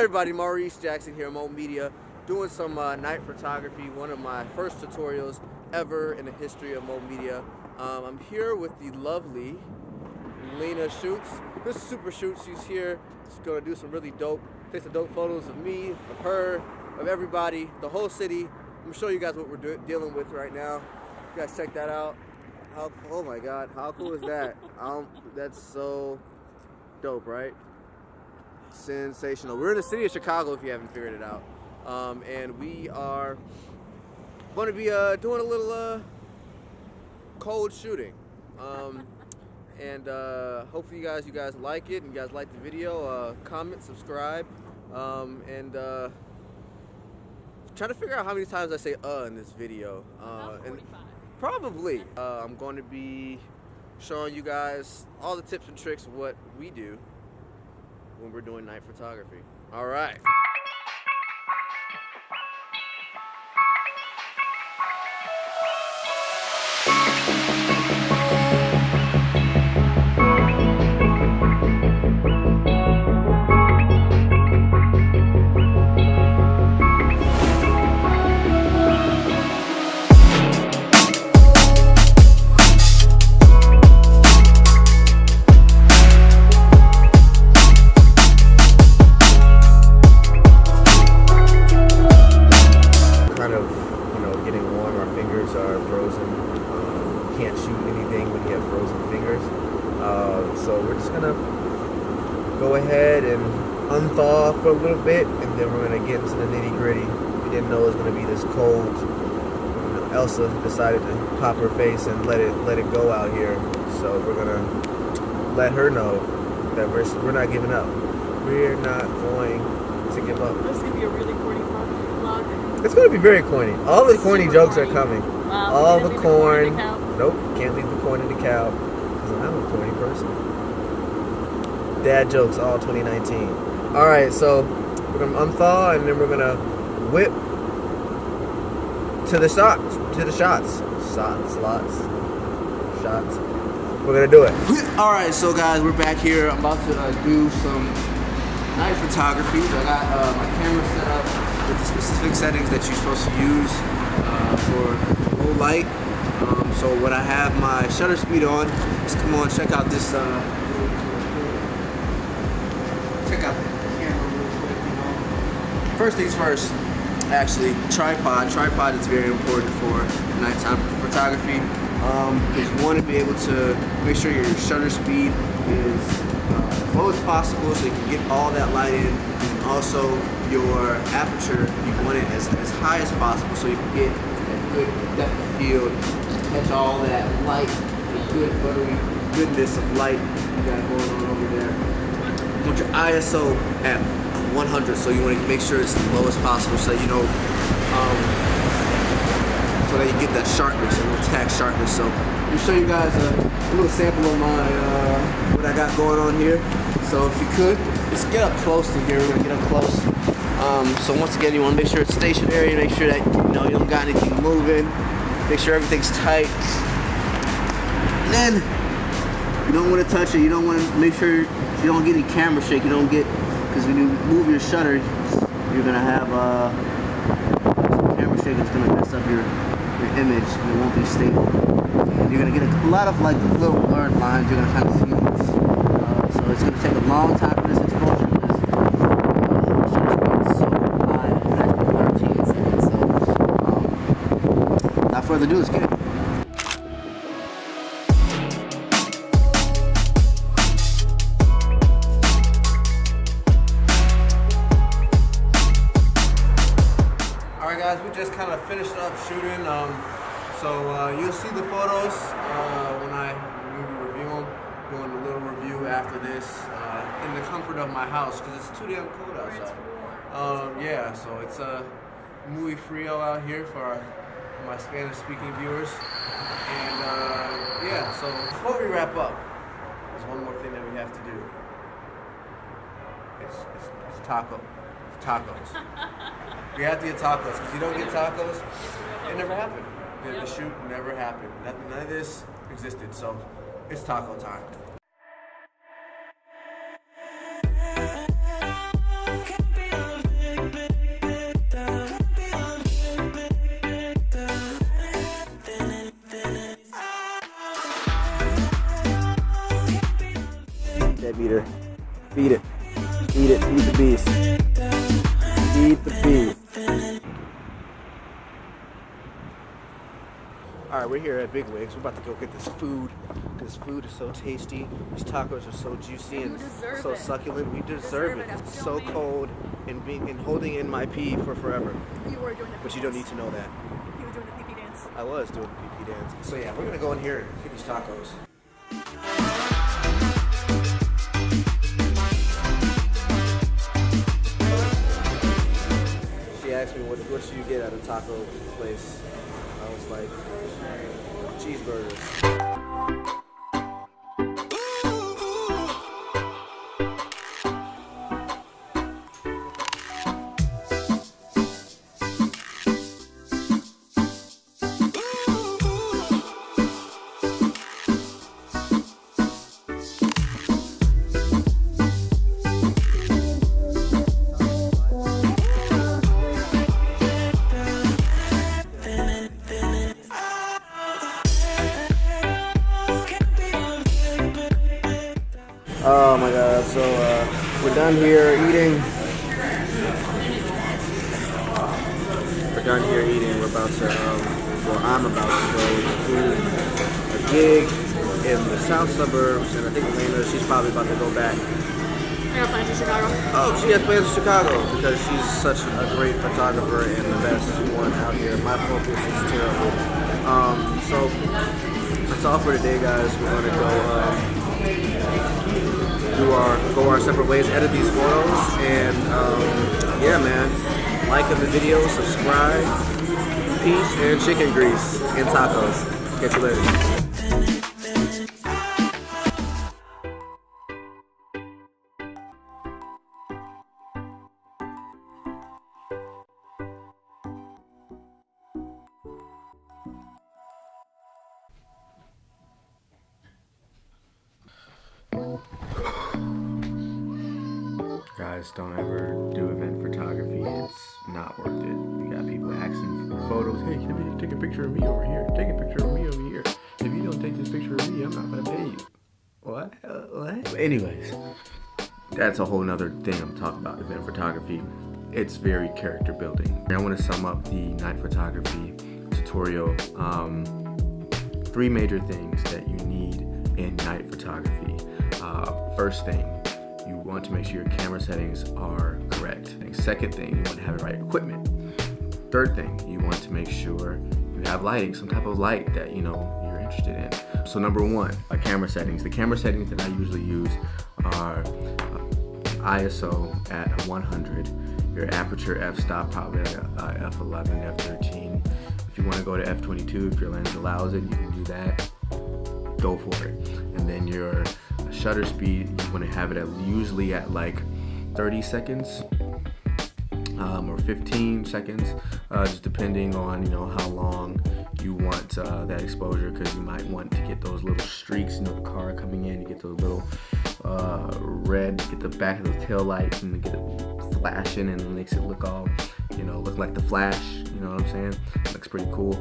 everybody, Maurice Jackson here, Mo Media, doing some night photography, one of my first tutorials ever in the history of Mo Media. I'm here with the lovely Lena Shoots. This is Super Shoot. She's here. She's gonna do some really dope, take some dope photos of me, of her, of everybody, the whole city. I'm gonna show you guys what we're dealing with right now. You guys check that out. Oh my God, how cool is that? That's so dope, right? Sensational. We're in the city of Chicago, if you haven't figured it out, and we are going to be doing a little cold shooting, and hopefully you guys like it and you guys like the video. Comment, subscribe, and trying to figure out how many times I say in this video. And probably I'm going to be showing you guys all the tips and tricks of what we do when we're doing night photography. All right. Can't shoot anything when you have frozen fingers. So we're just gonna go ahead and unthaw for a little bit, and then we're gonna get into the nitty gritty. We didn't know it was gonna be this cold. Elsa decided to pop her face and let it go out here. So we're gonna let her know that we're not giving up. We're not going to give up. This is gonna be a really corny vlog. It's gonna be very corny. All the corny jokes are coming. Wow, all the corn. Nope, can't leave the corn in the cow because I'm a corny person. Dad jokes all 2019. All right, so we're gonna unthaw and then we're gonna whip to the shots. We're gonna do it. All right, so guys, we're back here. I'm about to do some night photography. I got my camera set up with the specific settings that you're supposed to use for low light. So when I have my shutter speed on, just come on, check out this. Check out the camera real quick. First things first, actually, tripod. Tripod is very important for nighttime photography because you want to be able to make sure your shutter speed is as low as possible, so you can get all that light in, and also your aperture, you want it as high as possible, so you can get a good depth of field. Catch all that light, the good buttery goodness of light you got going on over there. You want your ISO at 100, so you want to make sure it's the lowest possible, so you know, so that you get that sharpness, a little tack sharpness. So let me show you guys a little sample of my what I got going on here. So if you could, just get up close to here. We're gonna get up close. So once again, you want to make sure it's stationary, make sure that you don't got anything moving. Make sure everything's tight. And then you don't want to touch it. You don't want to make sure you don't get any camera shake. You don't get, because when you move your shutter, you're gonna have some camera shake that's gonna mess up your image and it won't be stable. And you're gonna get a lot of like little blurred lines. You're gonna kind of see these. So it's gonna take a long time for this exposure. Without further ado, let's get it. Alright guys, we just kind of finished up shooting, so you'll see the photos when I review them, doing a little review after this in the comfort of my house because it's too damn cold outside. Yeah, so it's muy frio out here for my Spanish-speaking viewers, and yeah. So before we wrap up, there's one more thing that we have to do. It's tacos. We have to get tacos because you don't get tacos, it never happened. The shoot never happened. None of this existed. So it's taco time. Feed her. Feed it. Feed it. Feed the beast. Feed the beast. Alright, we're here at Big Wigs. We're about to go get this food. This food is so tasty. These tacos are so juicy and so succulent. We deserve it. It's so cold and holding in my pee for forever. You were doing the But you don't need to know that. You were doing the pee-pee dance. I was doing the pee-pee dance. So yeah, we're gonna go in here and get these tacos. She asked me what should you get at a taco place. I was like, cheeseburgers. Oh my god, so we're done here eating. We're done here eating. We're about to, I'm about to go to a gig in the south suburbs, and I think Elena, she's probably about to go back. I got plans in Chicago. Oh, she has plans in Chicago because she's such a great photographer and the best one out here. My focus is terrible. So that's all for today, guys. We're gonna go go our separate ways, edit these photos, and yeah, man, like the video, subscribe, peace, and chicken grease and tacos. Catch you later. Guys, don't ever do event photography. It's not worth it. You got people asking for photos. Hey, can you take a picture of me over here? Take a picture of me over here. If you don't take this picture of me, I'm not gonna pay you. What? What? Anyways, that's a whole nother thing I'm talking about, event photography. It's very character building. I want to sum up the night photography tutorial. 3 major things that you need in night photography. First thing, you want to make sure your camera settings are correct. Second thing, you want to have the right equipment. Third thing, you want to make sure you have lighting, some type of light that you're interested in. So number 1, camera settings. The camera settings that I usually use are ISO at 100, your aperture f-stop probably at f11, f13. If you want to go to f22, if your lens allows it, you can do that. Go for it. And then your shutter speed, you want to have it usually at like 30 seconds or 15 seconds, just depending on how long you want that exposure, because you might want to get those little streaks, the car coming in, you get those little red, get the back of the tail light and get it flashing, and it makes it look all look like the Flash, you know what I'm saying? It looks pretty cool.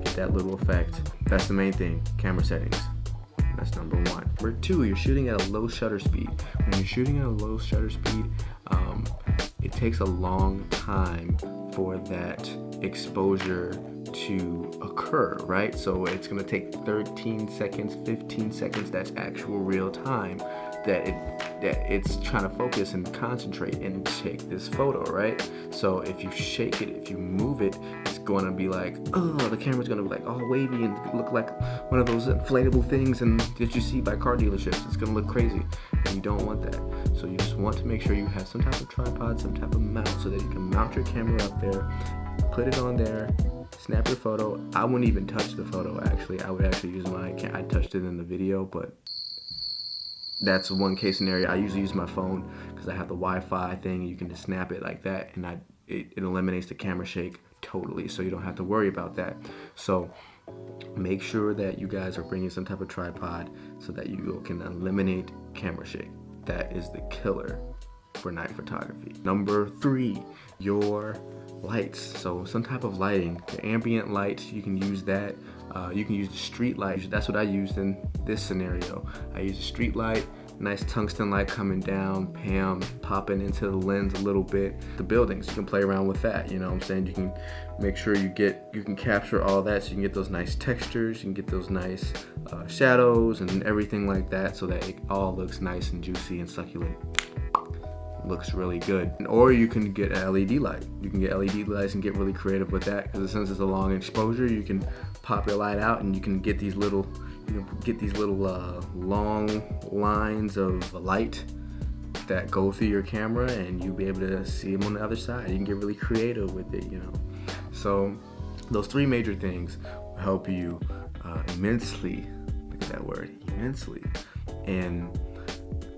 Get that little effect. That's the main thing, camera settings. That's number 1. Number 2, you're shooting at a low shutter speed. When you're shooting at a low shutter speed, it takes a long time for that exposure to occur, right? So it's gonna take 13 seconds, 15 seconds, that's actual real time that it's trying to focus and concentrate and take this photo, right? So if you shake it, if you move it, it's gonna be like, oh, the camera's gonna be like all wavy and look like one of those inflatable things that you see by car dealerships. It's gonna look crazy, and you don't want that. So you just want to make sure you have some type of tripod, some type of mount, so that you can mount your camera up there, put it on there, snap your photo. I wouldn't even touch the photo, actually. I would actually use I touched it in the video, but that's one case scenario. I usually use my phone because I have the Wi-Fi thing. You can just snap it like that, and it eliminates the camera shake totally, so you don't have to worry about that. So make sure that you guys are bringing some type of tripod so that you can eliminate camera shake. That is the killer for night photography. Number 3, your lights. So some type of lighting, the ambient light, you can use that. You can use the street light. That's what I used in this scenario. I used a street light, nice tungsten light coming down, Pam popping into the lens a little bit. The buildings, you can play around with that, you know what I'm saying? You can make sure you can capture all that so you can get those nice textures, you can get those nice shadows and everything like that so that it all looks nice and juicy and succulent. Looks really good. Or you can get an LED light. You can get LED lights and get really creative with that, because since it's a long exposure, you can pop your light out and you can get these little long lines of light that go through your camera, and you'll be able to see them on the other side. You can get really creative with it, you know. So those three major things will help you immensely, look at that word, immensely, in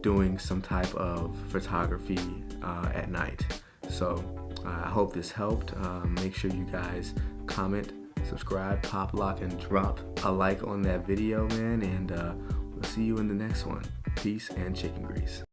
doing some type of photography at night. So I hope this helped. Make sure you guys comment, subscribe, pop, lock, and drop a like on that video, man, and we'll see you in the next one. Peace and chicken grease.